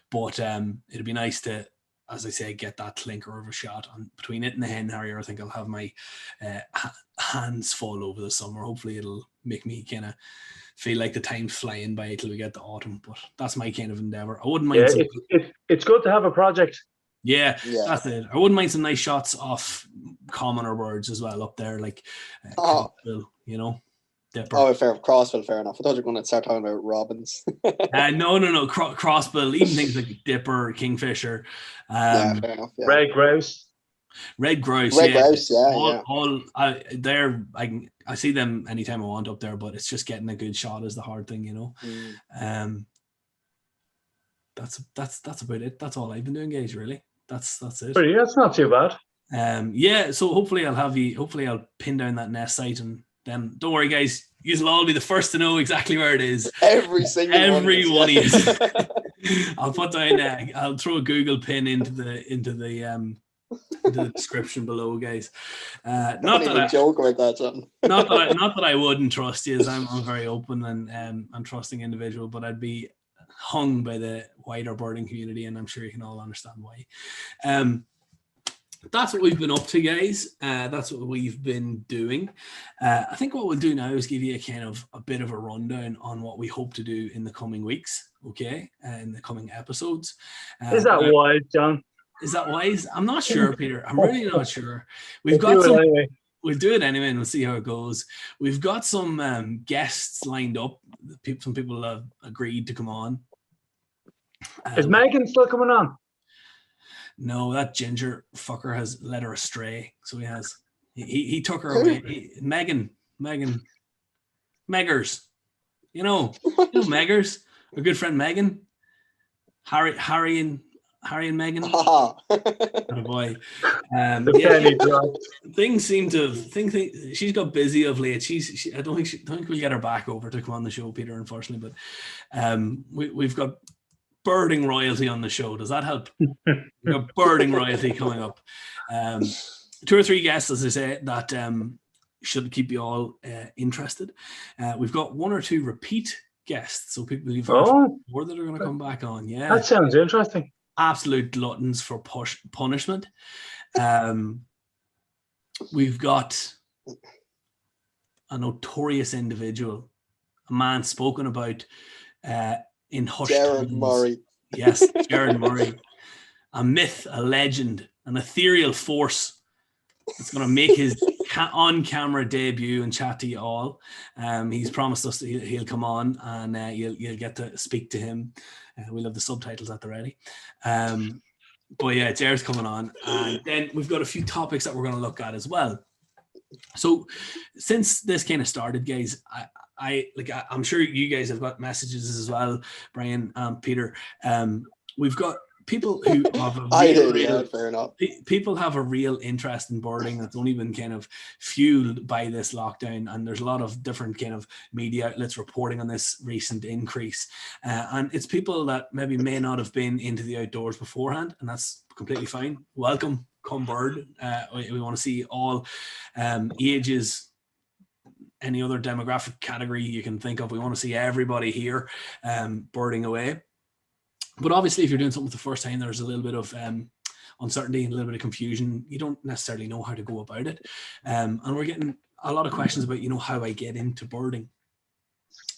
But it'd be nice to, as I say, get that clinker of a shot. And between it and the hen harrier, I think I'll have my hands full over the summer. Hopefully it'll make me kind of feel like the time's flying by till we get to autumn. But that's my kind of endeavor. I wouldn't mind. It's good to have a project. Yeah, that's it. I wouldn't mind some nice shots off commoner birds as well up there, like crossbill, you know. Dipper. Oh, crossbill, fair enough. I thought you were going to start talking about robins. No. Crossbill, even things like dipper, kingfisher. Yeah, fair enough. Yeah. Red grouse. Red grouse, I see them anytime I want up there, but it's just getting a good shot is the hard thing, you know. That's about it. That's all I've been doing, guys. Really, that's it. Pretty, that's not too bad. So hopefully I'll pin down that nest site, and then don't worry, guys. You'll all be the first to know exactly where it is. Every one is. I'll put down. I'll throw a Google pin into the description below, guys. Not that I joke about that, John. not that I wouldn't trust you, as I'm a very open and trusting individual, but I'd be hung by the wider birding community, and I'm sure you can all understand why. That's what we've been up to, guys. That's what we've been doing. I think what we'll do now is give you a bit of a rundown on what we hope to do in the coming weeks, okay, in the coming episodes. Is that wise, John? Is that wise? I'm not sure, Peter. I'm really not sure. We'll do it anyway, and we'll see how it goes. We've got some guests lined up. Some people have agreed to come on. Is Megan still coming on? No, that ginger fucker has led her astray. So he has. He took her away. Megan, Meggers. You know Meggers. Our good friend Megan. Harry and Megan. Oh boy. Things seem to she's got busy of late. I don't think we'll get her back over to come on the show, Peter, unfortunately. But we've got birding royalty on the show. Does that help? We've got birding royalty coming up. 2 or 3 guests, as I say, that should keep you all interested. We've got 1 or 2 repeat guests, so people who've heard before that are going to come back on. Yeah, that sounds interesting. Absolute gluttons for punishment. We've got a notorious individual, a man spoken about in hushed tones. Murray. Yes, Jared Murray. A myth, a legend, an ethereal force that's going to make his on-camera debut and chat to you all. He's promised us that he'll come on, and you'll get to speak to him. We'll have the subtitles at the ready. But yeah, Jared's coming on. And then we've got a few topics that we're going to look at as well. So since this kind of started, guys, I'm sure you guys have got messages as well, Brian, Peter. We've got people who have people have a real interest in birding that's only been kind of fueled by this lockdown, and there's a lot of different kind of media outlets reporting on this recent increase, and it's people that maybe may not have been into the outdoors beforehand, and that's completely fine. Welcome, come bird. We want to see all ages, any other demographic category you can think of. We want to see everybody here birding away. But obviously, if you're doing something for the first time, there's a little bit of uncertainty and a little bit of confusion. You don't necessarily know how to go about it. And we're getting a lot of questions about, how I get into birding.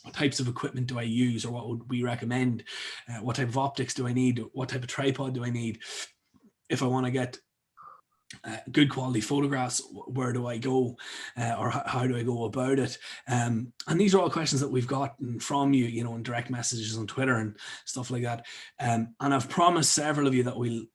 What types of equipment do I use, or what would we recommend? What type of optics do I need? What type of tripod do I need? If I want to get good quality photographs, where do I go, or how do I go about it? And these are all questions that we've gotten from you, in direct messages on Twitter and stuff like that. And I've promised several of you that we'll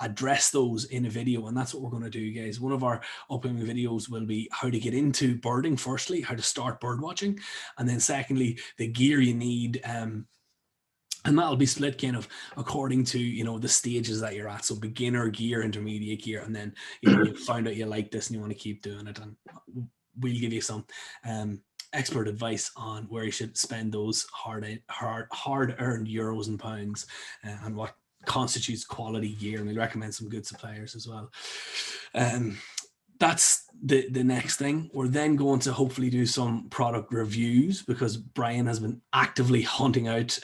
address those in a video, and that's what we're going to do, guys. One of our upcoming videos will be how to get into birding. Firstly, how to start bird watching, and then secondly, the gear you need. And that'll be split kind of according to, the stages that you're at. So beginner gear, intermediate gear, and then, you find out you like this and you want to keep doing it. And we'll give you some expert advice on where you should spend those hard-earned euros and pounds, and what constitutes quality gear. And we'll recommend some good suppliers as well. that's the next thing. We're then going to hopefully do some product reviews because Brian has been actively hunting out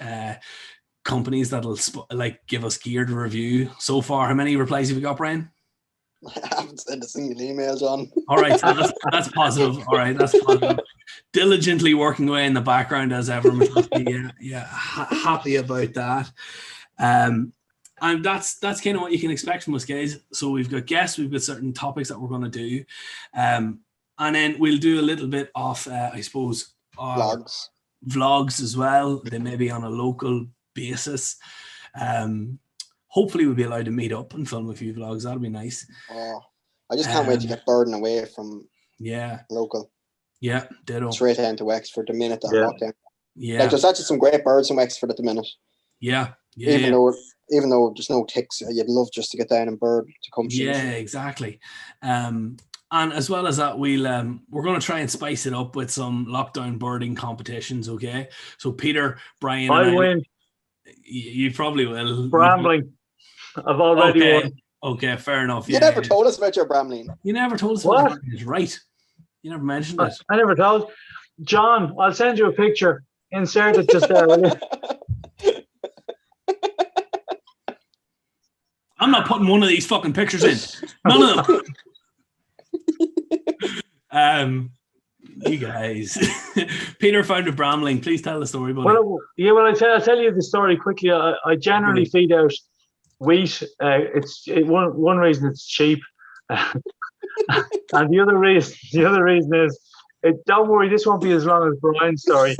companies that'll give us gear to review. So far, how many replies have you got, Brian? I haven't sent a single email, John. All right, so that's positive. All right, that's positive. Diligently working away in the background as ever. Happy about that. And that's kind of what you can expect from us, guys. So we've got guests, we've got certain topics that we're going to do, and then we'll do a little bit of, I suppose, vlogs as well. They may be on a local basis. Hopefully we'll be allowed to meet up and film a few vlogs. That'll be nice. Oh, I just can't wait to get Burden away from local. Yeah, ditto. Straight down to Wexford the minute that lockdown. Yeah. Like, there's actually some great birds in Wexford at the minute. Yeah. Even though there's no ticks, you'd love just to get down and bird to come shoot. Yeah, exactly. And as well as that, we're going to try and spice it up with some lockdown birding competitions. Okay, so Peter, Brian, I win. You probably will. Brambling. I've already won. Okay, fair enough. You never told us about your Brambling. You never told us about your Brambling. Right. You never mentioned it. I never told. John, I'll send you a picture. Insert it just there. I'm not putting one of these fucking pictures in. None of them. You guys. Peter found a Brambling. Please tell the story, buddy. Well, I'll tell you the story quickly. I generally feed out wheat. One reason it's cheap, and the other reason is, don't worry, this won't be as long as Brian's story.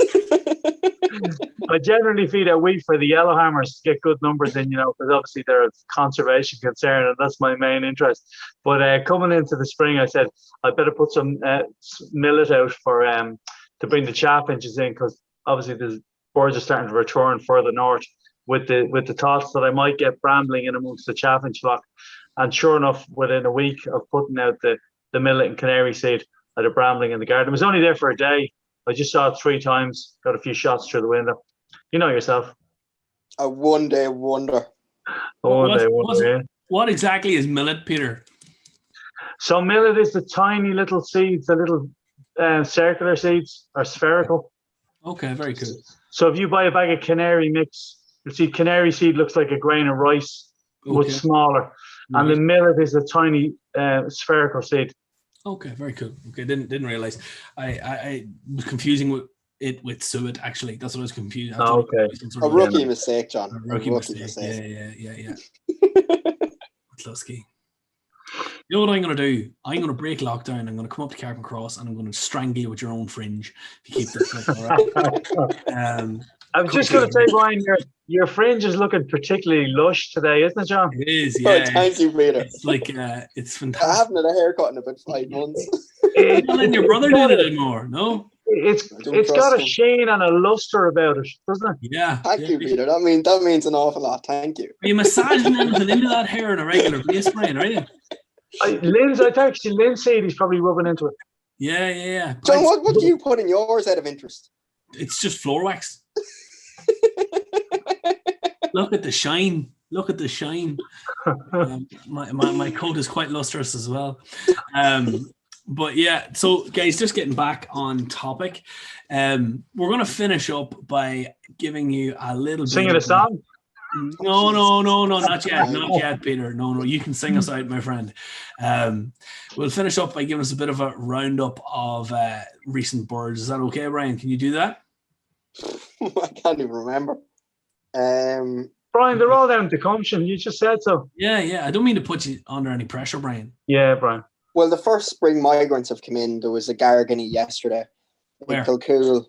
I generally feed out wheat for the yellowhammers to get good numbers in, because obviously they're a conservation concern, and that's my main interest. But coming into the spring, I said I better put some millet out for to bring the chaffinches in, because obviously the birds are starting to return further north, with the thoughts that I might get Brambling in amongst the chaffinch flock. And sure enough, within a week of putting out the millet and canary seed, I had a Brambling in the garden. It was only there for a day. I just saw it 3 times, got a few shots through the window. You know yourself. A one-day wonder. What exactly is millet, Peter? So millet is the tiny little seeds, the little circular seeds, are spherical. Okay, very good. So if you buy a bag of canary mix, you'll see canary seed looks like a grain of rice, but smaller. Right. And the millet is a tiny spherical seed. Okay, very cool. Okay, didn't realize. I was confusing it with suet, actually. That's what I was confused. Okay. A rookie mistake, John. A rookie mistake. Yeah. Lusky. You know what I'm going to do? I'm going to break lockdown. I'm going to come up to Carrick Cross and I'm going to strangle you with your own fringe if you keep this. All right? I was just going to say, Brian, your fringe is looking particularly lush today, isn't it, John? It is, yeah. Oh, thank you, Peter. It's like, it's fantastic. I haven't had a haircut in about 5 months. You're not letting your brother do it anymore, no? It's got a sheen and a luster about it, doesn't it? Yeah. Thank you, Peter. That means an awful lot. Thank you. Are you massaging anything into that hair on a regular basis, Brian, are you? Lynn said he's probably rubbing into it. Yeah. John, what do you put in yours out of interest? It's just floor wax. Look at the shine. My coat is quite lustrous as well. But yeah, so guys, just getting back on topic. We're going to finish up by giving you a little bit. Singing a song? No, not yet, Peter. No, you can sing us out, my friend. We'll finish up by giving us a bit of a roundup of recent birds. Is that okay, Brian? Can you do that? I can't even remember. Brian, they're all down to consumption. You just said so. Yeah. I don't mean to put you under any pressure, Brian. Yeah, Brian. Well, the first spring migrants have come in. There was a Gargany yesterday. Where? Kilcool.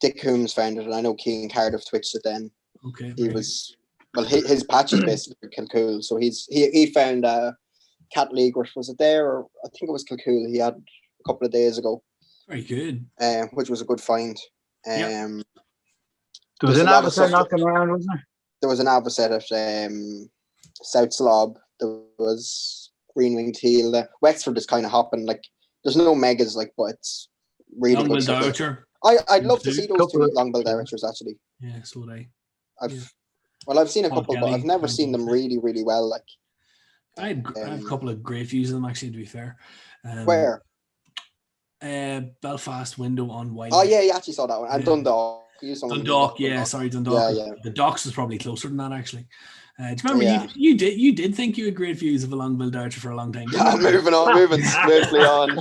Dick Coombs found it, and I know Keegan Cardiff twitched it then. Okay. His patch is basically Kilcool, so he found cat egret. Was it there? Or I think it was Kilcool. He had a couple of days ago. Very good. Which was a good find. There was an avocet knocking around, wasn't there? There was an avocet at South Slob. There was green-winged teal. Wexford is kind of hopping. Like, there's no megas, like, but it's really long-billed good. archer. I'd love to see those 2 long-billed archers, actually. Yeah, so would I. I've seen a couple, but I've never seen them really, really well. Like, I have a couple of great views of them, actually, to be fair. Where? Belfast window on White. Oh yeah, you actually saw that one. And Yeah. Dundalk. Dundalk, yeah, sorry, Dundalk. Yeah. The Docks was probably closer than that, actually. Do you remember Yeah. you did think you had great views of a long-billed archer for a long time? Moving swiftly on.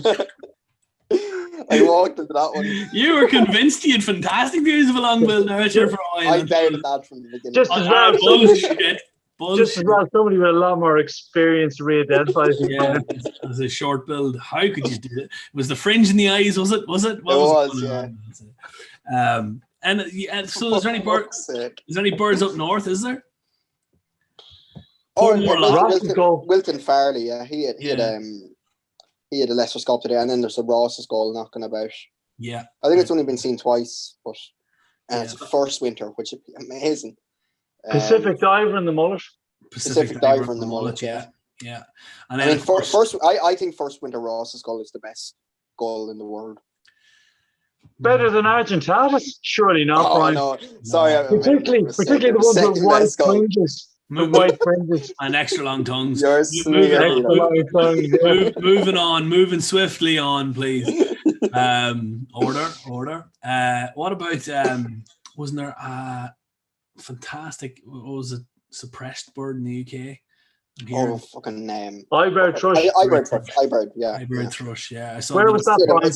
I walked into that one. You were convinced you had fantastic views of a long-billed archer for a while. I doubted that from the beginning. Just as well, somebody with a lot more experience re-identified. Yeah, as a short build. How could you do it? Was the fringe in the eyes? Was it? What was yeah. And so, is there any birds? Is there any birds up north? Is there? Oh, Wilton Farley. Yeah, he had a lesser sculpted there, and then there's a Ross's gull knocking about. Yeah, I think it's only been seen twice, but it's first winter, which would be amazing. Pacific diver in the mullet. Pacific diver in the mullet. Yeah. And then I think first winter Ross's gull is the best gull in the world. Better than Argentavis? Surely not, Brian. No. Sorry. Particularly the ones with white fringes. White fringes. And extra long tongues. Moving on, moving swiftly on, please. Order. What about, wasn't there a fantastic, what was it, suppressed bird in the UK? Oh, fucking name. Eyebrow thrush. Eyebrow thrush, yeah. Where was that, Brian?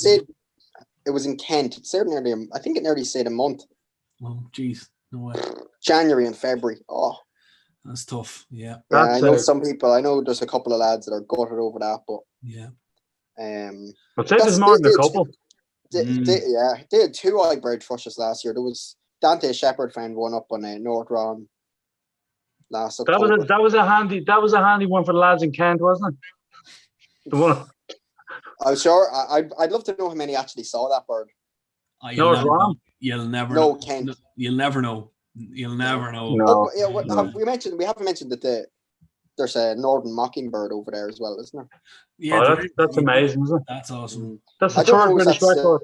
It was in Kent. It said I think it nearly said a month. Oh, geez. No way. January and February. Oh. That's tough. Yeah. I know some people. I know there's a couple of lads that are gutted over that, but yeah. I'd say there's more than a couple. They had 2 eyebrow thrushes last year. There was Dante Shepherd found one up on North Ron last October. That was a handy one for the lads in Kent, wasn't it? The one. I'm sure. I'd love to know how many actually saw that bird. North Ron. You'll never know. Kent. You'll never know. You'll never know. No. We haven't mentioned that there's a northern mockingbird over there as well, isn't there? Yeah, that's amazing, isn't it? That's awesome. That's the third British record.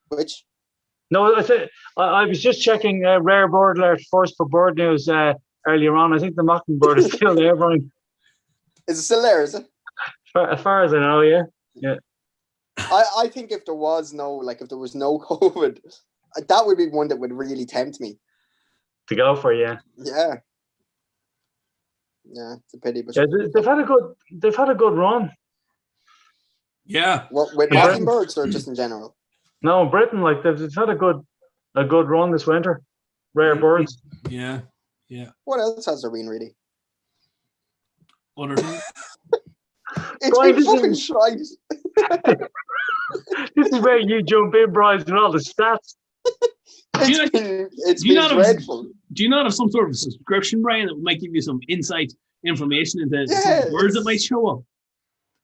Which? No, I was just checking rare bird alert first for bird news earlier on. I think the mockingbird is still there, Brian. Is it still there? Is it? As far as I know, yeah. I think if there was no COVID, that would be one that would really tempt me to go for. Yeah, it's a pity, but they've had a good run. Yeah, with mockingbirds or just in general? No, in Britain, like they've had a good run this winter. Rare birds. Yeah. What else has there been really? Other things? It's been fucking shite. This is where you jump in, Brian, with all the stats. It's been dreadful. Do you not have some sort of subscription, Brian, that might give you some insight information into some words that might show up?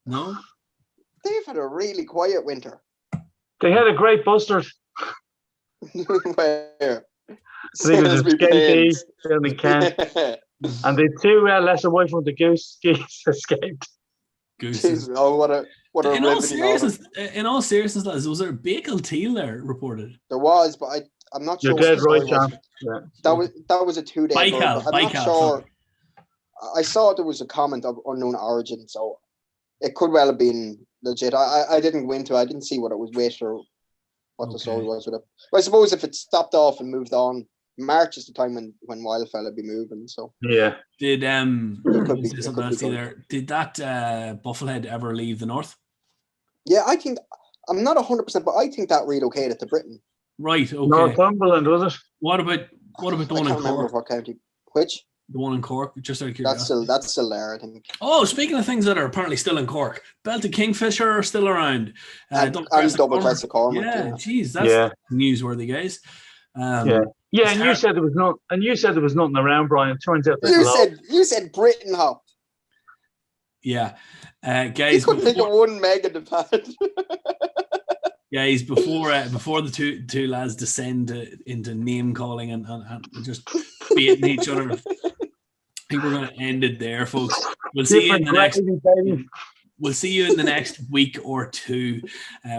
No? They've had a really quiet winter. They had a great bustard. Where? I think it was Skate down in Kent. And the 2 lesser away from the geese escaped. Gooses. Oh, what a in all seriousness, lads, was there a Bakel teal there reported? There was, but I'm not sure. You're dead right, John. Yeah. That was a 2-day. Baikal. I'm not sure. I saw there was a comment of unknown origin, so it could well have been legit. I didn't go into it. I didn't see what it was with or what the story was with it. But I suppose if it stopped off and moved on, March is the time when wildfowl be moving. So yeah. Did that bufflehead ever leave the north? Yeah, I think I'm not 100%, but I think that relocated to Britain. Right. Okay. Northumberland, was it? What about the one in Cork? I can't remember what county. Which? The one in Cork. Just out of curiosity. That's still there, I think. Oh, speaking of things that are apparently still in Cork, belted kingfisher are still around. And double crested cormorant. Yeah, geez, that's newsworthy, guys. And you said there was nothing around, Brian. It turns out you said Britain hop. Yeah, guys. You couldn't think of one mega depart. Guys, before the two lads descend into name calling and just beating each other, I think we're going to end it there, folks. We'll see you in the next week or two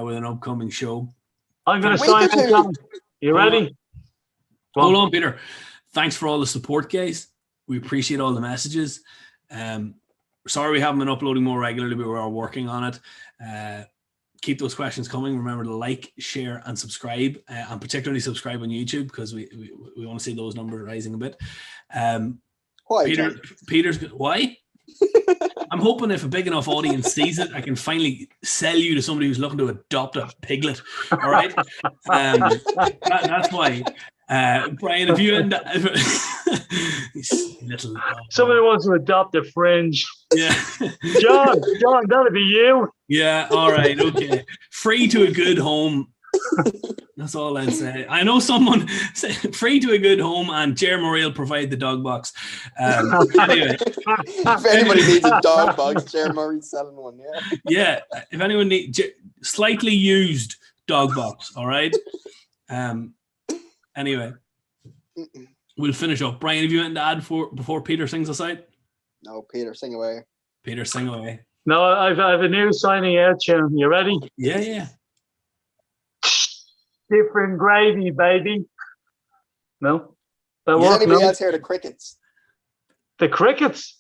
with an upcoming show. I'm going to sign in. You ready? Hold on, Peter. Thanks for all the support, guys. We appreciate all the messages. sorry we haven't been uploading more regularly, but we're working on it. Keep those questions coming. Remember to like, share, and subscribe, and particularly subscribe on YouTube because we want to see those numbers rising a bit. Why, John? Peter's why? I'm hoping if a big enough audience sees it, I can finally sell you to somebody who's looking to adopt a piglet. All right, that's why. Brian, if you end up little somebody wants to adopt a fringe. Yeah. John, that'll be you. Yeah, all right, okay. Free to a good home. That's all I'd say. I know someone free to a good home, and Jer Murray will provide the dog box. Anyway, if anybody needs a dog box, Jer Murray's selling one. Yeah, if anyone needs slightly used dog box, all right. Anyway, we'll finish up. Brian, have you anything to add before Peter sings us out? No, Peter, sing away. Peter, sing away. No, I've a new signing out tune. You ready? Yeah. Different gravy, baby. No? Is anybody else hear the crickets? The crickets?